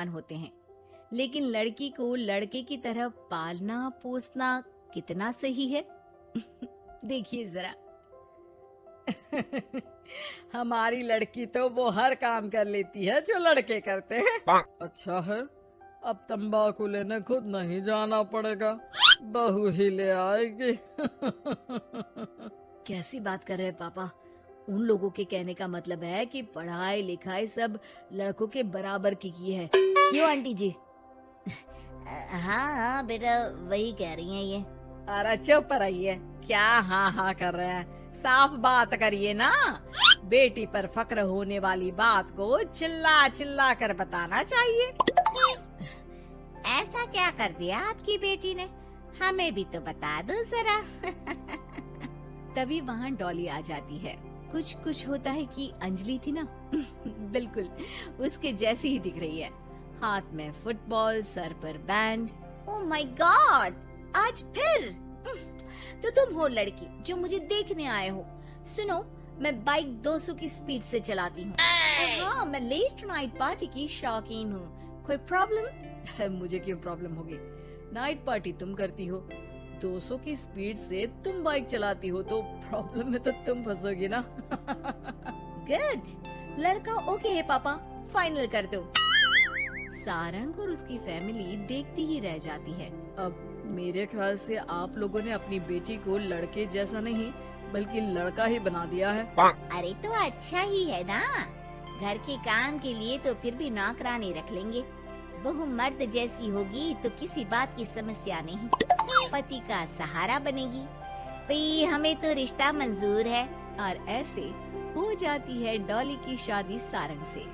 समान होते हैं, लेकिन लड़की को लड़के की तरह पालना पोसना कितना सही है? देखिए जरा। हमारी लड़की तो वो हर काम कर लेती है जो लड़के करते हैं। अच्छा है, अब तंबाकू लेने खुद नहीं जाना पड़ेगा, बहू ही ले आएगी। कैसी बात कर रहे हैं पापा? उन लोगों के कहने का मतलब है कि पढ़ाई लिखाई सब लड़कों के बराबर की है। क्यों आंटी जी? हाँ हाँ बेटा, वही कह रही हैं ये। अरे चुप रहिए, क्या हाँ हाँ कर रहे हैं, साफ बात करिए ना। बेटी पर फक्र होने वाली बात को चिल्ला चिल्ला कर बताना चाहिए। ऐसा क्या कर दिया आपकी बेटी ने? हमें भी तो बता दो जरा। तभी वहाँ डॉली आ जाती है। कुछ कुछ होता है कि अंजलि थी ना, बिल्कुल उसके जैसी ही दिख रही है। हाथ में फुटबॉल, सर पर बैंड। ओह माय गॉड, आज फिर? तो तुम हो लड़की जो मुझे देखने आए हो। सुनो, मैं बाइक 200 की स्पीड से चलाती हूँ। हाँ, मैं लेट नाइट पार्टी की शौकीन हूँ। कोई प्रॉब्लम? मुझे क्यों प्रॉब्लम होगी? नाइट पार्टी तुम करती हो, 200 की स्पीड से तुम बाइक चलाती हो, तो प्रॉब्लम में तो तुम फंसोगी ना। गुड, लड़का ओके है पापा, फाइनल कर दो। सारंग और उसकी फैमिली देखती ही रह जाती है। अब मेरे ख्याल से आप लोगों ने अपनी बेटी को लड़के जैसा नहीं बल्कि लड़का ही बना दिया है। अरे तो अच्छा ही है ना, घर के काम के लिए तो फिर भी नौकरानी रख लेंगे। बहू मर्द जैसी होगी तो किसी बात की समस्या नहीं, पति का सहारा बनेगी। भाई हमें तो रिश्ता मंजूर है। और ऐसे हो जाती है डॉली की शादी सारंग से।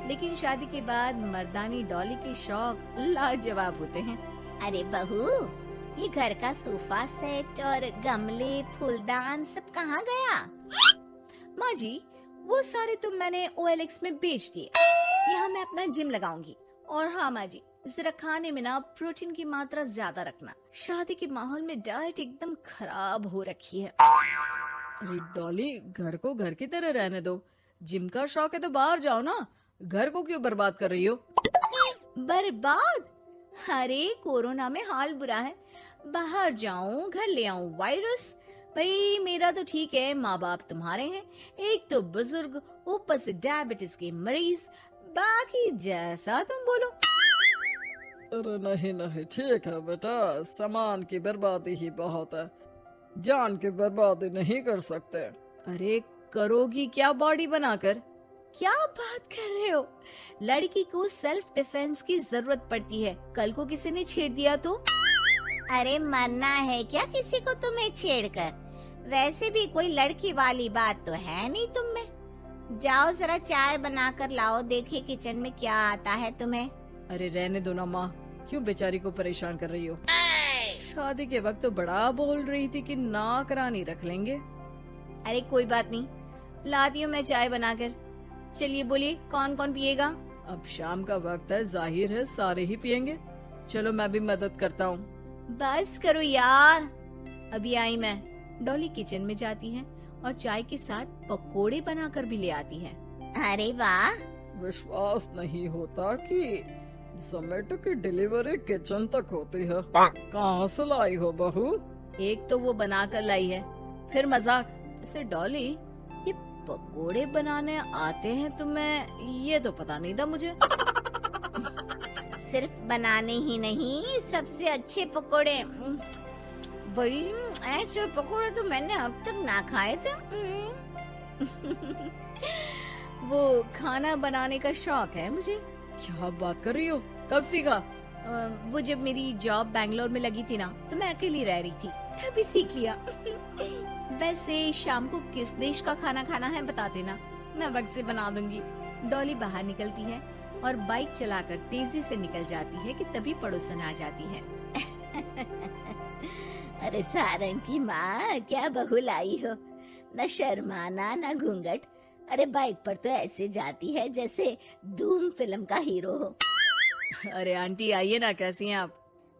लेकिन शादी के बाद मर्दानी डॉली के शौक लाजवाब होते हैं। अरे बहू, ये घर का सोफा सेट और गमले फूलदान सब कहाँ गया? माँ जी, वो सारे तो मैंने OLX में बेच दिए। यहाँ मैं अपना जिम लगाऊंगी। और हाँ माँ जी, जरा खाने में ना प्रोटीन की मात्रा ज्यादा रखना। शादी के माहौल में डाइट एकदम खराब हो रखी है। अरे डॉली, घर को घर की तरह रहने दो। जिम का शौक है तो बाहर जाओ ना, घर को क्यों बर्बाद कर रही हो? बर्बाद? अरे कोरोना में हाल बुरा है, बाहर जाऊं घर ले आऊं वायरस। भाई मेरा तो ठीक है, माँ बाप तुम्हारे हैं, एक तो बुजुर्ग, ऊपर से डायबिटीज के मरीज, बाकी जैसा तुम बोलो। अरे नहीं नहीं, ठीक है बेटा, सामान की बर्बादी ही बहुत है, जान की बर्बादी नहीं कर सकते। अरे करोगी क्या बॉडी बनाकर? क्या बात कर रहे हो? लड़की को सेल्फ डिफेंस की जरूरत पड़ती है, कल को किसी ने छेड़ दिया तो? अरे मरना है क्या किसी को तुम्हें छेड़कर? वैसे भी कोई लड़की वाली बात तो है नहीं तुम में। जाओ जरा चाय बनाकर लाओ, देखे किचन में क्या आता है तुम्हें। अरे रहने दो ना माँ, क्यों बेचारी को परेशान कर रही हो? शादी के वक्त तो बड़ा बोल रही थी कि नौकरानी रख लेंगे। अरे कोई बात नहीं, लाती हूँ मैं चाय बनाकर। चलिए बोलिए, कौन कौन पिएगा? अब शाम का वक्त है, जाहिर है सारे ही पियेंगे। चलो मैं भी मदद करता हूँ। बस करो यार, अभी आई मैं। डॉली किचन में जाती है और चाय के साथ पकोड़े बनाकर भी ले आती है। अरे वाह, विश्वास नहीं होता कि जोमेटो की डिलीवरी किचन तक होती है। कहाँ से लाई हो बहू? एक तो वो बनाकर लाई है, फिर मजाक। ऐसे डॉली, ये पकोड़े बनाने आते हैं तुम्हें? ये तो पता नहीं था मुझे। सिर्फ बनाने ही नहीं, सबसे अच्छे पकोड़े। भाई ऐसे पकोड़े तो मैंने अब तक ना खाए थे। वो खाना बनाने का शौक है मुझे। क्या बात कर रही हो, कब सीखा? वो जब मेरी जॉब बैंगलोर में लगी थी ना, तो मैं अकेली रह रही थी, तभी सीख लिया। वैसे शाम को किस देश का खाना खाना है बता देना, मैं वक्त से बना दूंगी। डॉली बाहर निकलती है और बाइक चलाकर तेजी से निकल जाती है कि तभी पड़ोसन आ जाती है। अरे सारंग की माँ, क्या बहू लाई हो, न शर्माना न घूंघट। अरे बाइक पर तो ऐसे जाती है जैसे धूम फिल्म का हीरो हो। अरे आंटी आइए ना, कैसी हैं आप?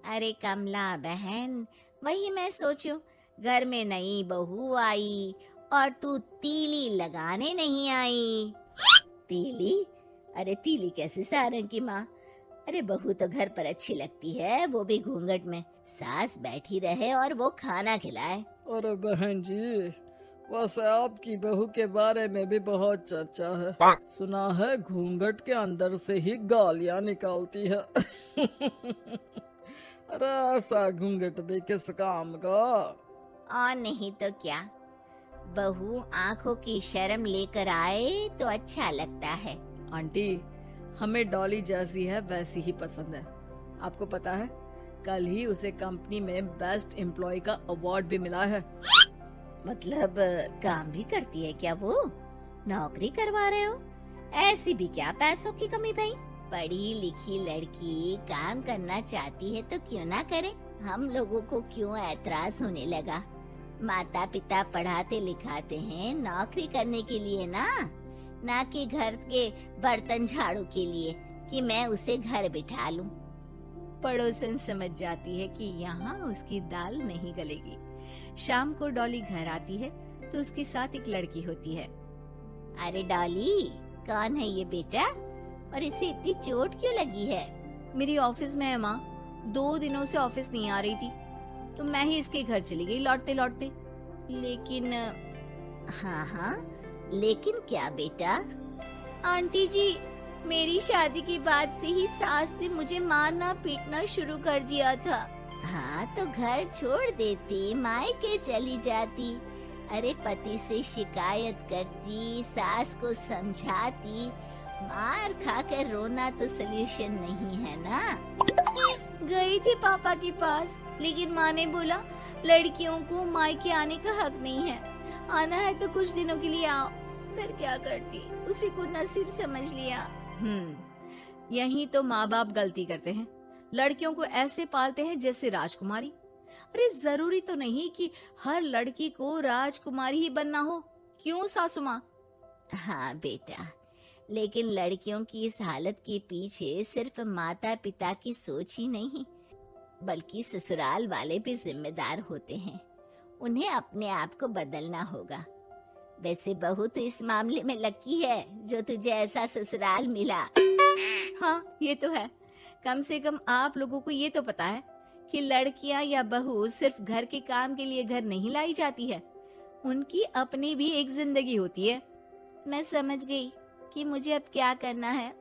अरे कमला बहन, वही मैं सोचूं, घर में नई बहू आई और तू तीली लगाने नहीं आई। तीली? अरे तीली कैसे सारंग की माँ? अरे बहू तो घर पर अच्छी लगती है, वो भी घूंघट में। सास बैठी रहे और वो खाना खिलाए। अरे बहन जी, वैसे आपकी बहू के बारे में भी बहुत चर्चा है। सुना है घूंघट के अंदर से ही गालियां निकालती है। अरे ऐसा घूंघट भी किस काम का। और नहीं तो क्या, बहू आंखों की शर्म लेकर आए तो अच्छा लगता है। आंटी, हमें डॉली जैसी है वैसी ही पसंद है। आपको पता है, कल ही उसे कंपनी में बेस्ट एम्प्लॉय का अवार्ड भी मिला है। मतलब काम भी करती है क्या वो? नौकरी करवा रहे हो? ऐसी भी क्या पैसों की कमी भाई? पढ़ी लिखी लड़की काम करना चाहती है तो क्यों ना करे? हम लोगों को क्यों ऐतराज होने लगा? माता पिता पढ़ाते लिखाते हैं नौकरी करने के लिए ना कि घर के बर्तन झाड़ू के लिए कि मैं उसे घर बिठा लूं। पड़ोसन समझ जाती है कि यहाँ उसकी दाल नहीं गलेगी। शाम को डॉली घर आती है तो उसके साथ एक लड़की होती है। अरे डॉली, कौन है ये बेटा और इसे इतनी चोट क्यों लगी है? मेरी ऑफिस में है माँ, 2 दिनों से ऑफिस नहीं आ रही थी तो मैं ही इसके घर चली गई लौटते लौटते। लेकिन हाँ, लेकिन क्या बेटा? आंटी जी, मेरी शादी के बाद से ही सास ने मुझे मारना पीटना शुरू कर दिया था। हाँ तो घर छोड़ देती, मायके चली जाती। अरे पति से शिकायत करती, सास को समझाती। मार खाकर रोना तो सलूशन नहीं है ना। गई थी पापा के पास, लेकिन माँ ने बोला लड़कियों को मायके आने का हक नहीं है, आना है तो कुछ दिनों के लिए आओ। फिर क्या करती, उसी को नसीब समझ लिया। यही तो माँ बाप गलती करते हैं, लड़कियों को ऐसे पालते हैं जैसे राजकुमारी। अरे जरूरी तो नहीं कि हर लड़की को राजकुमारी ही बनना हो, क्यों सासू माँ? हाँ बेटा, लेकिन लड़कियों की इस हालत के पीछे सिर्फ माता पिता की सोच ही नहीं, बल्कि ससुराल वाले भी जिम्मेदार होते हैं। उन्हें अपने आप को बदलना होगा। वैसे बहू तो इस मामले में लकी है जो तुझे ऐसा ससुराल मिला। हाँ ये तो है, कम से कम आप लोगों को ये तो पता है कि लड़कियां या बहू सिर्फ घर के काम के लिए घर नहीं लाई जाती है, उनकी अपनी भी एक जिंदगी होती है। मैं समझ गई कि मुझे अब क्या करना है।